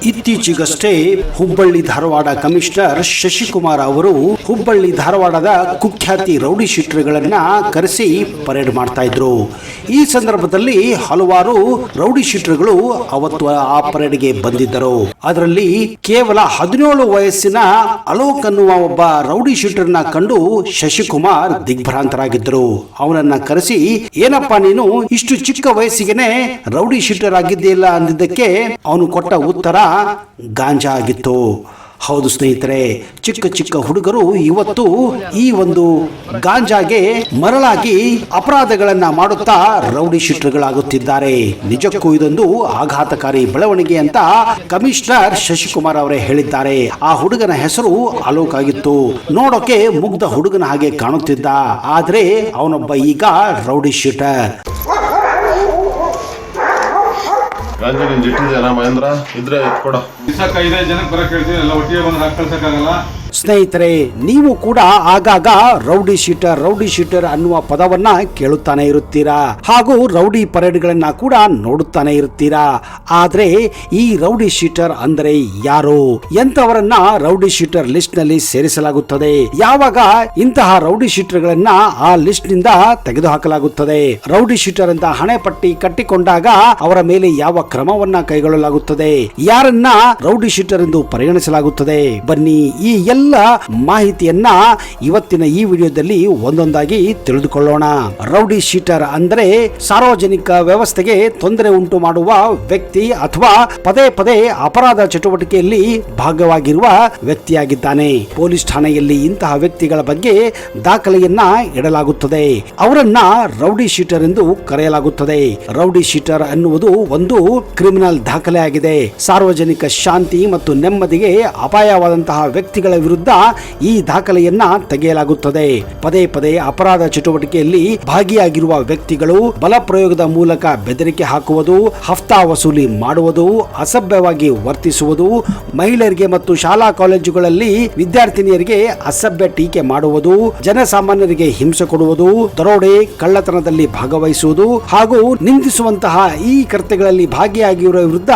ಇತ್ತೀಚೆಗಷ್ಟೇ ಹುಬ್ಬಳ್ಳಿ ಧಾರವಾಡ ಕಮಿಷನರ್ ಶಶಿಕುಮಾರ್ ಅವರು ಹುಬ್ಬಳ್ಳಿ ಧಾರವಾಡದ ಕುಖ್ಯಾತಿ ರೌಡಿ ಶೀಟರ್ಗಳನ್ನ ಕರೆಸಿ ಪರೇಡ್ ಮಾಡ್ತಾ ಇದ್ರು. ಈ ಸಂದರ್ಭದಲ್ಲಿ ಹಲವಾರು ರೌಡಿ ಶೀಟರ್ಗಳು ಅವತ್ತು ಆ ಪರೇಡ್ಗೆ ಬಂದಿದ್ದರು. ಅದರಲ್ಲಿ ಕೇವಲ 17 ವಯಸ್ಸಿನ ಅಲೋಕ್ ಅನ್ನುವ ಒಬ್ಬ ರೌಡಿ ಶೀಟರ್ನ ಕಂಡು ಶಶಿಕುಮಾರ್ ದಿಗ್ಭ್ರಾಂತರಾಗಿದ್ದರು. ಅವನನ್ನ ಕರೆಸಿ, ಏನಪ್ಪಾ ನೀನು ಇಷ್ಟು ಚಿಕ್ಕ ವಯಸ್ಸಿಗೆನೆ ರೌಡಿ ಶೀಟರ್ ಆಗಿದ್ದಿಲ್ಲ ಅಂದಿದ್ದಕ್ಕೆ ಅವನು ಕೊಟ್ಟ ಉತ್ತರ ಗಾಂಜಾ ಆಗಿತ್ತು. ಹೌದು ಸ್ನೇಹಿತರೆ, ಚಿಕ್ಕ ಚಿಕ್ಕ ಹುಡುಗರು ಇವತ್ತು ಈ ಒಂದು ಗಾಂಜಾಗೆ ಮರಳಾಗಿ ಅಪರಾಧಗಳನ್ನ ಮಾಡುತ್ತಾ ರೌಡಿ ಶೀಟರ್ಗಳಾಗುತ್ತಿದ್ದಾರೆ. ನಿಜಕ್ಕೂ ಇದೊಂದು ಆಘಾತಕಾರಿ ಬೆಳವಣಿಗೆ ಅಂತ ಕಮಿಷನರ್ ಶಶಿಕುಮಾರ್ ಅವರೇ ಹೇಳಿದ್ದಾರೆ. ಆ ಹುಡುಗನ ಹೆಸರು ಅಲೋಕ್ ಆಗಿತ್ತು. ನೋಡೋಕೆ ಮುಗ್ಧ ಹುಡುಗನ ಹಾಗೆ ಕಾಣುತ್ತಿದ್ದ, ಆದ್ರೆ ಅವನೊಬ್ಬ ಈಗ ರೌಡಿ ಶೀಟರ್. ಮಹೇಂದ್ರ ಇದ್ರೆ ಎತ್ಕೊಡ. ಜನಕ್ಕೆ ಬರಕ್ ಹೇಳ್ತೀವಿ, ಎಲ್ಲ ಒಟ್ಟಿಗೆ ಬಂದು ಹಾಕಿ ಕಳ್ಸಕ್ಕಾಗಲ್ಲ. ಸ್ನೇಹಿತರೆ, ನೀವು ಕೂಡ ಆಗಾಗ ರೌಡಿ ಶೀಟರ್ ಅನ್ನುವ ಪದವನ್ನ ಕೇಳುತ್ತಾನೆ ಇರುತ್ತೀರಾ, ಹಾಗೂ ರೌಡಿ ಪರೇಡ್ಗಳನ್ನ ಕೂಡ ನೋಡುತ್ತಾನೆ ಇರುತ್ತೀರಾ. ಆದ್ರೆ ಈ ರೌಡಿ ಶೀಟರ್ ಅಂದರೆ ಯಾರು, ಎಂತವರನ್ನ ರೌಡಿ ಶೀಟರ್ ಲಿಸ್ಟ್ ನಲ್ಲಿ ಸೇರಿಸಲಾಗುತ್ತದೆ, ಯಾವಾಗ ಇಂತಹ ರೌಡಿ ಶೀಟರ್ಗಳನ್ನ ಆ ಲಿಸ್ಟ್ ನಿಂದ ತೆಗೆದುಹಾಕಲಾಗುತ್ತದೆ, ರೌಡಿ ಶೀಟರ್ ಅಂತ ಹಣೆ ಪಟ್ಟಿ ಕಟ್ಟಿಕೊಂಡಾಗ ಅವರ ಮೇಲೆ ಯಾವ ಕ್ರಮವನ್ನ ಕೈಗೊಳ್ಳಲಾಗುತ್ತದೆ, ಯಾರನ್ನ ರೌಡಿ ಶೀಟರ್ ಎಂದು ಪರಿಗಣಿಸಲಾಗುತ್ತದೆ. ಬನ್ನಿ ಈ ಎಲ್ಲ ಮಾಹಿತಿಯನ್ನ ಇವತ್ತಿನ ಈ ವಿಡಿಯೋದಲ್ಲಿ ಒಂದೊಂದಾಗಿ ತಿಳಿದುಕೊಳ್ಳೋಣ. ರೌಡಿ ಶೀಟರ್ ಅಂದ್ರೆ ಸಾರ್ವಜನಿಕ ವ್ಯವಸ್ಥೆಗೆ ತೊಂದರೆ ಉಂಟು ಮಾಡುವ ವ್ಯಕ್ತಿ ಅಥವಾ ಪದೇ ಪದೇ ಅಪರಾಧ ಚಟುವಟಿಕೆಯಲ್ಲಿ ಭಾಗವಾಗಿರುವ ವ್ಯಕ್ತಿಯಾಗಿದ್ದಾನೆ. ಪೊಲೀಸ್ ಠಾಣೆಯಲ್ಲಿ ಇಂತಹ ವ್ಯಕ್ತಿಗಳ ಬಗ್ಗೆ ದಾಖಲೆಯನ್ನ ಇಡಲಾಗುತ್ತದೆ. ಅವರನ್ನ ರೌಡಿ ಶೀಟರ್ ಎಂದು ಕರೆಯಲಾಗುತ್ತದೆ. ರೌಡಿ ಶೀಟರ್ ಅನ್ನುವುದು ಒಂದು ಕ್ರಿಮಿನಲ್ ದಾಖಲೆ ಆಗಿದೆ. ಸಾರ್ವಜನಿಕ ಶಾಂತಿ ಮತ್ತು ನೆಮ್ಮದಿಗೆ ಅಪಾಯವಾದಂತಹ ವ್ಯಕ್ತಿಗಳ ವಿರುದ್ಧ ಈ ದಾಖಲೆಯನ್ನ ತೆಗೆಯಲಾಗುತ್ತದೆ. ಪದೇ ಪದೇ ಅಪರಾಧ ಚಟುವಟಿಕೆಯಲ್ಲಿ ಭಾಗಿಯಾಗಿರುವ ವ್ಯಕ್ತಿಗಳು ಬಲ ಪ್ರಯೋಗದ ಮೂಲಕ ಬೆದರಿಕೆ ಹಾಕುವುದು, ಹಫ್ತಾ ವಸೂಲಿ ಮಾಡುವುದು, ಅಸಭ್ಯವಾಗಿ ವರ್ತಿಸುವುದು, ಮಹಿಳೆಯರಿಗೆ ಮತ್ತು ಶಾಲಾ ಕಾಲೇಜುಗಳಲ್ಲಿ ವಿದ್ಯಾರ್ಥಿನಿಯರಿಗೆ ಅಸಭ್ಯ ಟೀಕೆ ಮಾಡುವುದು, ಜನಸಾಮಾನ್ಯರಿಗೆ ಹಿಂಸೆ ಕೊಡುವುದು, ದರೋಡೆ ಕಳ್ಳತನದಲ್ಲಿ ಭಾಗವಹಿಸುವುದು ಹಾಗೂ ನಿಂದಿಸುವಂತಹ ಈ ಕೃತ್ಯಗಳಲ್ಲಿ ಭಾಗಿಯಾಗಿರುವ ವಿರುದ್ಧ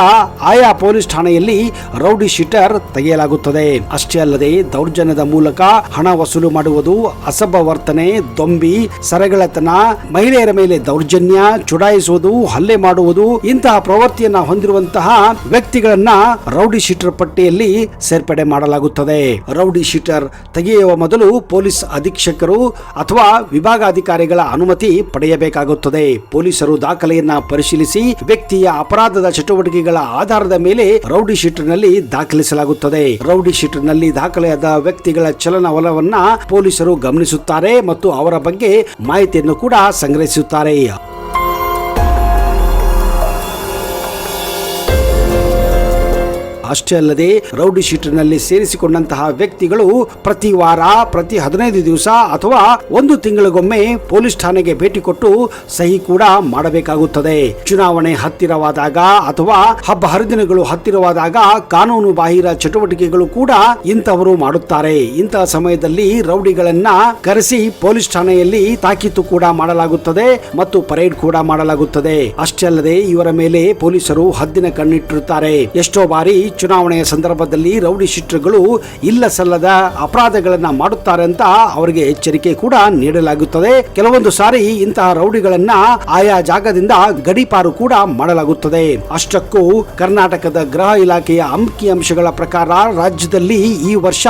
ಆಯಾ ಪೊಲೀಸ್ ಠಾಣೆಯಲ್ಲಿ ರೌಡಿ ಶೀಟರ್ ತೆಗೆಯಲಾಗುತ್ತದೆ. ಅಷ್ಟೇ ಅಲ್ಲದೆ ದೌರ್ಜನ್ಯದ ಮೂಲಕ ಹಣ ವಸೂಲು ಮಾಡುವುದು, ಅಸಭ್ಯ ವರ್ತನೆ, ದೊಂಬಿ, ಸರಗಳತನ, ಮಹಿಳೆಯರ ಮೇಲೆ ದೌರ್ಜನ್ಯ, ಚುಡಾಯಿಸುವುದು, ಹಲ್ಲೆ ಮಾಡುವುದು, ಇಂತಹ ಪ್ರವೃತ್ತಿಯನ್ನ ಹೊಂದಿರುವಂತಹ ವ್ಯಕ್ತಿಗಳನ್ನ ರೌಡಿ ಶೀಟರ್ ಪಟ್ಟಿಯಲ್ಲಿ ಸೇರ್ಪಡೆ ಮಾಡಲಾಗುತ್ತದೆ. ರೌಡಿ ಶೀಟರ್ ತೆಗೆಯುವ ಮೊದಲು ಪೊಲೀಸ್ ಅಧೀಕ್ಷಕರು ಅಥವಾ ವಿಭಾಗಾಧಿಕಾರಿಗಳ ಅನುಮತಿ ಪಡೆಯಬೇಕಾಗುತ್ತದೆ. ಪೊಲೀಸರು ದಾಖಲೆಯನ್ನ ಪರಿಶೀಲಿಸಿ ವ್ಯಕ್ತಿಯ ಅಪರಾಧದ ಚಟುವಟಿಕೆಗಳ ಆಧಾರದ ಮೇಲೆ ರೌಡಿ ಶೀಟರ್ ನಲ್ಲಿ ದಾಖಲಿಸಲಾಗುತ್ತದೆ. ರೌಡಿ ಶೀಟರ್ ನಲ್ಲಿ ದಾಖಲೆಯಾದ ವ್ಯಕ್ತಿಗಳ ಚಲನವಲನವನ್ನ ಪೊಲೀಸರು ಗಮನಿಸುತ್ತಾರೆ ಮತ್ತು ಅವರ ಬಗ್ಗೆ ಮಾಹಿತಿಯನ್ನು ಕೂಡ ಸಂಗ್ರಹಿಸುತ್ತಾರೆ. ಅಷ್ಟೇ ಅಲ್ಲದೆ ರೌಡಿ ಶೀಟರ್ ನಲ್ಲಿ ಸೇರಿಸಿಕೊಂಡಂತಹ ವ್ಯಕ್ತಿಗಳು ಪ್ರತಿ ವಾರ, ಪ್ರತಿ 15 ದಿವಸ ಅಥವಾ 1 ತಿಂಗಳಿಗೊಮ್ಮೆ ಪೊಲೀಸ್ ಠಾಣೆಗೆ ಭೇಟಿ ಕೊಟ್ಟು ಸಹಿ ಕೂಡ ಮಾಡಬೇಕಾಗುತ್ತದೆ. ಚುನಾವಣೆ ಹತ್ತಿರವಾದಾಗ ಅಥವಾ ಹಬ್ಬ ಹರಿದಿನಗಳು ಹತ್ತಿರವಾದಾಗ ಕಾನೂನು ಬಾಹಿರ ಚಟುವಟಿಕೆಗಳು ಕೂಡ ಇಂಥವರು ಮಾಡುತ್ತಾರೆ. ಇಂತಹ ಸಮಯದಲ್ಲಿ ರೌಡಿಗಳನ್ನ ಕರೆಸಿ ಪೊಲೀಸ್ ಠಾಣೆಯಲ್ಲಿ ತಾಕೀತು ಕೂಡ ಮಾಡಲಾಗುತ್ತದೆ ಮತ್ತು ಪರೇಡ್ ಕೂಡ ಮಾಡಲಾಗುತ್ತದೆ. ಅಷ್ಟೇ ಅಲ್ಲದೆ ಇವರ ಮೇಲೆ ಪೊಲೀಸರು ಹದ್ದಿನ ಕಣ್ಣಿಟ್ಟಿರುತ್ತಾರೆ. ಎಷ್ಟೋ ಬಾರಿ ಚುನಾವಣೆಯ ಸಂದರ್ಭದಲ್ಲಿ ರೌಡಿ ಶೀಟರ್ಗಳು ಇಲ್ಲ ಸಲ್ಲದ ಅಪರಾಧಗಳನ್ನ ಮಾಡುತ್ತಾರೆ ಅಂತ ಅವರಿಗೆ ಎಚ್ಚರಿಕೆ ಕೂಡ ನೀಡಲಾಗುತ್ತದೆ. ಕೆಲವೊಂದು ಸಾರಿ ಇಂತಹ ರೌಡಿಗಳನ್ನ ಆಯಾ ಜಾಗದಿಂದ ಗಡೀಪಾರು ಕೂಡ ಮಾಡಲಾಗುತ್ತದೆ. ಅಷ್ಟಕ್ಕೂ ಕರ್ನಾಟಕದ ಗೃಹ ಇಲಾಖೆಯ ಅಂಕಿಅಂಶಗಳ ಪ್ರಕಾರ ರಾಜ್ಯದಲ್ಲಿ ಈ ವರ್ಷ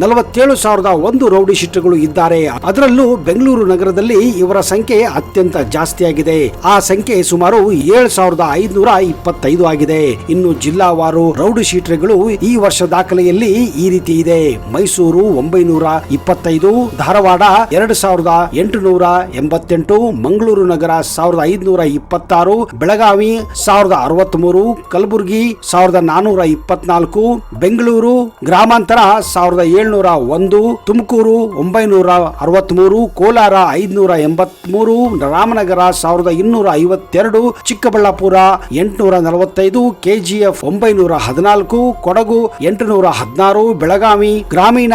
47,001 ರೌಡಿ ಶೀಟರ್ಗಳು ಇದ್ದಾರೆ. ಅದರಲ್ಲೂ ಬೆಂಗಳೂರು ನಗರದಲ್ಲಿ ಇವರ ಸಂಖ್ಯೆ ಅತ್ಯಂತ ಜಾಸ್ತಿಯಾಗಿದೆ. ಆ ಸಂಖ್ಯೆ ಸುಮಾರು 7,525 ಆಗಿದೆ. ಇನ್ನು ಜಿಲ್ಲಾವಾರು ರೌಡಿ ಶೀಟರ್ಗಳು ಈ ವರ್ಷ ದಾಖಲೆಯಲ್ಲಿ ಈ ರೀತಿ ಇದೆ: ಮೈಸೂರು 925, ಧಾರವಾಡ 2,888, ಮಂಗಳೂರು ನಗರ 1,526, ಬೆಳಗಾವಿ 1,063, ಕಲಬುರಗಿ 1,424, ಬೆಂಗಳೂರು ಗ್ರಾಮಾಂತರ 1,701, ತುಮಕೂರು 963, ಕೋಲಾರ 583, ರಾಮನಗರ 1,252, ಚಿಕ್ಕಬಳ್ಳಾಪುರ 845, ಕೆಜಿಎಫ್ 914, 14, ಕೊಡಗು 816, ಬೆಳಗಾವಿ ಗ್ರಾಮೀಣ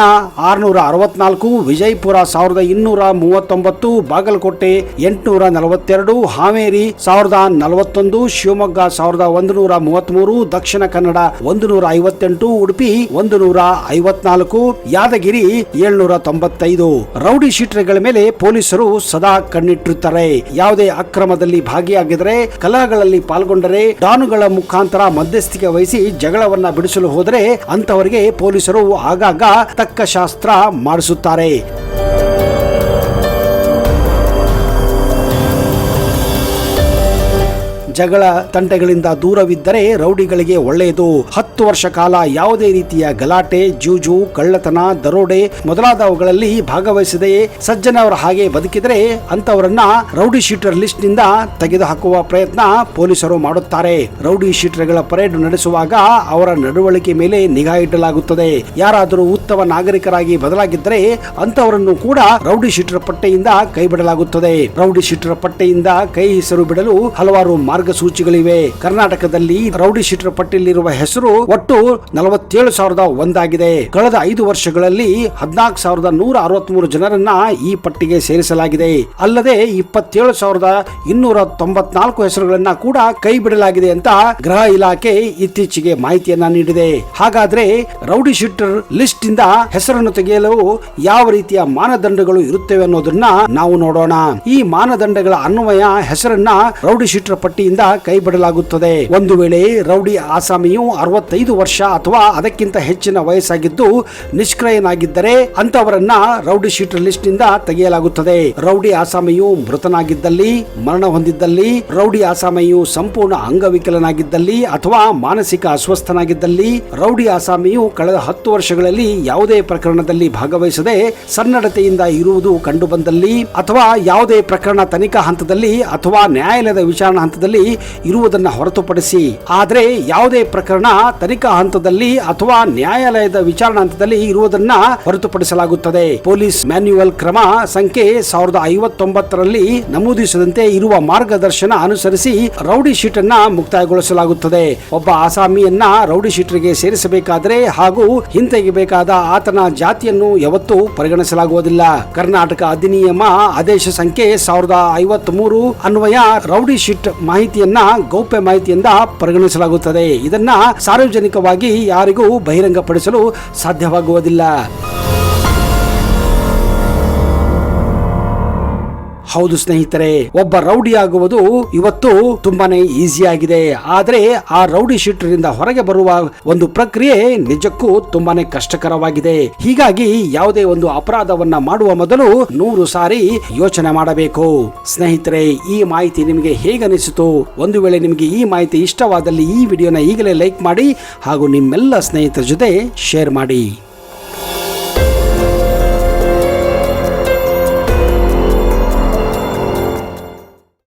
664, ವಿಜಯಪುರ 1239, ಬಾಗಲಕೋಟೆ 842, ಹಾವೇರಿ 1041, ಶಿವಮೊಗ್ಗ 1133, ದಕ್ಷಿಣ ಕನ್ನಡ 158, ಉಡುಪಿ 154, ಯಾದಗಿರಿ 795. ರೌಡಿ ಶೀಟರ್ಗಳ ಮೇಲೆ ಪೊಲೀಸರು ಸದಾ ಕಣ್ಣಿಟ್ಟಿರುತ್ತಾರೆ. ಯಾವುದೇ ಅಕ್ರಮದಲ್ಲಿ ಭಾಗಿಯಾಗಿದರೆ, ಕಲಹಗಳಲ್ಲಿ ಪಾಲ್ಗೊಂಡರೆ, ಡಾನುಗಳ ಮುಖಾಂತರ ಮಧ್ಯಸ್ಥಿಕೆ ವಹಿಸಿ ಜಗಳವನ್ನ ಬಿಡಿಸಲು ಹೋದರೆ ಅಂತವರಿಗೆ ಪೊಲೀಸರು ಆಗಾಗ ತಕ್ಕ ಶಾಸ್ತ್ರ ಮಾಡಿಸುತ್ತಾರೆ. ಜಗಳ ತಂಟೆಗಳಿಂದ ದೂರವಿದ್ದರೆ ರೌಡಿಗಳಿಗೆ ಒಳ್ಳೆಯದು. 10 ವರ್ಷ ಕಾಲ ಯಾವುದೇ ರೀತಿಯ ಗಲಾಟೆ, ಜೂಜು, ಕಳ್ಳತನ, ದರೋಡೆ ಮೊದಲಾದವುಗಳಲ್ಲಿ ಭಾಗವಹಿಸದೆಯೇ ಸಜ್ಜನವರ ಹಾಗೆ ಬದುಕಿದರೆ ಅಂತವರನ್ನ ರೌಡಿ ಶೀಟರ್ ಲಿಸ್ಟ್ ನಿಂದ ತೆಗೆದುಹಾಕುವ ಪ್ರಯತ್ನ ಪೊಲೀಸರು ಮಾಡುತ್ತಾರೆ. ರೌಡಿ ಶೀಟರ್ಗಳ ಪರೇಡ್ ನಡೆಸುವಾಗ ಅವರ ನಡವಳಿಕೆ ಮೇಲೆ ನಿಗಾ ಇಡಲಾಗುತ್ತದೆ. ಯಾರಾದರೂ ಉತ್ತಮ ನಾಗರಿಕರಾಗಿ ಬದಲಾಗಿದ್ದರೆ ಅಂತವರನ್ನು ಕೂಡ ರೌಡಿ ಶೀಟರ್ ಪಟ್ಟೆಯಿಂದ ಕೈ ಬಿಡಲಾಗುತ್ತದೆ. ರೌಡಿ ಶೀಟರ್ ಪಟ್ಟೆಯಿಂದ ಕೈ ಹೆಸರು ಬಿಡಲು ಹಲವಾರು ಮಾರ್ಗಸೂಚಿಗಳಿವೆ. ಕರ್ನಾಟಕದಲ್ಲಿ ರೌಡಿ ಶೀಟರ್ ಪಟ್ಟಿಯಲ್ಲಿರುವ ಹೆಸರು ಒಟ್ಟು 47,001 ಆಗಿದೆ. ಕಳೆದ 5 ವರ್ಷಗಳಲ್ಲಿ 14,163 ಜನರನ್ನ ಈ ಪಟ್ಟಿಗೆ ಸೇರಿಸಲಾಗಿದೆ. ಅಲ್ಲದೆ 27,294 ಹೆಸರುಗಳನ್ನ ಕೂಡ ಕೈ ಬಿಡಲಾಗಿದೆ ಅಂತ ಗೃಹ ಇಲಾಖೆ ಇತ್ತೀಚೆಗೆ ಮಾಹಿತಿಯನ್ನ ನೀಡಿದೆ. ಹಾಗಾದ್ರೆ ರೌಡಿ ಶೀಟರ್ ಲಿಸ್ಟ್ ಇಂದ ಹೆಸರನ್ನು ತೆಗೆಯಲು ಯಾವ ರೀತಿಯ ಮಾನದಂಡಗಳು ಇರುತ್ತವೆ ಅನ್ನೋದನ್ನ ನಾವು ನೋಡೋಣ. ಈ ಮಾನದಂಡಗಳ ಅನ್ವಯ ಹೆಸರನ್ನ ರೌಡಿ ಶೀಟರ್ ಪಟ್ಟಿಯಿಂದ ಕೈ ಬಿಡಲಾಗುತ್ತದೆ. ಒಂದು ವೇಳೆ ರೌಡಿ ಆಸಾಮಿಯು 65 ವರ್ಷ ಅಥವಾ ಅದಕ್ಕಿಂತ ಹೆಚ್ಚಿನ ವಯಸ್ಸಾಗಿದ್ದು ನಿಷ್ಕ್ರಿಯನಾಗಿದ್ದರೆ ಅಂತವರನ್ನ ರೌಡಿ ಶೀಟರ್ ಲಿಸ್ಟ್ ನಿಂದ ತೆಗೆಯಲಾಗುತ್ತದೆ. ರೌಡಿ ಆಸಾಮಿಯು ಮೃತನಾಗಿದ್ದಲ್ಲಿ, ಮರಣ ಹೊಂದಿದ್ದಲ್ಲಿ, ರೌಡಿ ಆಸಾಮಿಯು ಸಂಪೂರ್ಣ ಅಂಗವಿಕಲನಾಗಿದ್ದಲ್ಲಿ ಅಥವಾ ಮಾನಸಿಕ ಅಸ್ವಸ್ಥನಾಗಿದ್ದಲ್ಲಿ, ರೌಡಿ ಆಸಾಮಿಯು ಕಳೆದ 10 ವರ್ಷಗಳಲ್ಲಿ ಯಾವುದೇ ಪ್ರಕರಣದಲ್ಲಿ ಭಾಗವಹಿಸದೆ ಸನ್ನಡತೆಯಿಂದ ಇರುವುದು ಕಂಡುಬಂದಲ್ಲಿ ಅಥವಾ ಯಾವುದೇ ಪ್ರಕರಣ ತನಿಖಾ ಹಂತದಲ್ಲಿ ಅಥವಾ ನ್ಯಾಯಾಲಯದ ವಿಚಾರಣಾ ಹಂತದಲ್ಲಿ ಇರುವುದನ್ನು ಹೊರತುಪಡಿಸಿ, ಆದರೆ ಯಾವುದೇ ಪ್ರಕರಣ ತನಿಖಾ ಹಂತದಲ್ಲಿ ಅಥವಾ ನ್ಯಾಯಾಲಯದ ವಿಚಾರಣಾ ಹಂತದಲ್ಲಿ ಇರುವುದನ್ನ ಹೊರತುಪಡಿಸಲಾಗುತ್ತದೆ. ಪೊಲೀಸ್ ಮ್ಯಾನ್ಯುವಲ್ ಕ್ರಮ ಸಂಖ್ಯೆ 1059ರಲ್ಲಿ ನಮೂದಿಸಿದಂತೆ ಇರುವ ಮಾರ್ಗದರ್ಶನ ಅನುಸರಿಸಿ ರೌಡಿ ಶೀಟ್ ಅನ್ನ ಮುಕ್ತಾಯಗೊಳಿಸಲಾಗುತ್ತದೆ. ಒಬ್ಬ ಆಸಾಮಿಯನ್ನ ರೌಡಿ ಶೀಟರ್ಗೆ ಸೇರಿಸಬೇಕಾದರೆ ಹಾಗೂ ಹಿಂತೆಗೆಯಬೇಕಾದ ಆತನ ಜಾತಿಯನ್ನು ಯಾವತ್ತೂ ಪರಿಗಣಿಸಲಾಗುವುದಿಲ್ಲ. ಕರ್ನಾಟಕ ಅಧಿನಿಯಮ ಆದೇಶ ಸಂಖ್ಯೆ 1053 ಅನ್ವಯ ರೌಡಿ ಶೀಟ್ ಮಾಹಿತಿಯನ್ನ ಗೌಪ್ಯ ಮಾಹಿತಿಯಿಂದ ಪರಿಗಣಿಸಲಾಗುತ್ತದೆ. ಇದನ್ನ ಸಾರ್ವಜನಿಕವಾಗಿ ಯಾರಿಗೂ ಬಹಿರಂಗಪಡಿಸಲು ಸಾಧ್ಯವಾಗುವುದಿಲ್ಲ. ಹೌದು ಸ್ನೇಹಿತರೆ, ಒಬ್ಬ ರೌಡಿ ಆಗುವುದು ಇವತ್ತು ತುಂಬಾನೇ ಈಸಿ ಆಗಿದೆ. ಆದರೆ ಆ ರೌಡಿ ಶೀಟರಿಂದ ಹೊರಗೆ ಬರುವ ಒಂದು ಪ್ರಕ್ರಿಯೆ ನಿಜಕ್ಕೂ ತುಂಬಾನೇ ಕಷ್ಟಕರವಾಗಿದೆ. ಹೀಗಾಗಿ ಯಾವುದೇ ಒಂದು ಅಪರಾಧವನ್ನ ಮಾಡುವ ಮೊದಲು 100 ಸಾರಿ ಯೋಚನೆ ಮಾಡಬೇಕು. ಸ್ನೇಹಿತರೆ, ಈ ಮಾಹಿತಿ ನಿಮಗೆ ಹೇಗನಿಸಿತು? ಒಂದು ವೇಳೆ ನಿಮಗೆ ಈ ಮಾಹಿತಿ ಇಷ್ಟವಾದಲ್ಲಿ ಈ ವಿಡಿಯೋನ ಈಗಲೇ ಲೈಕ್ ಮಾಡಿ ಹಾಗೂ ನಿಮ್ಮೆಲ್ಲ ಸ್ನೇಹಿತರ ಜೊತೆ ಶೇರ್ ಮಾಡಿ.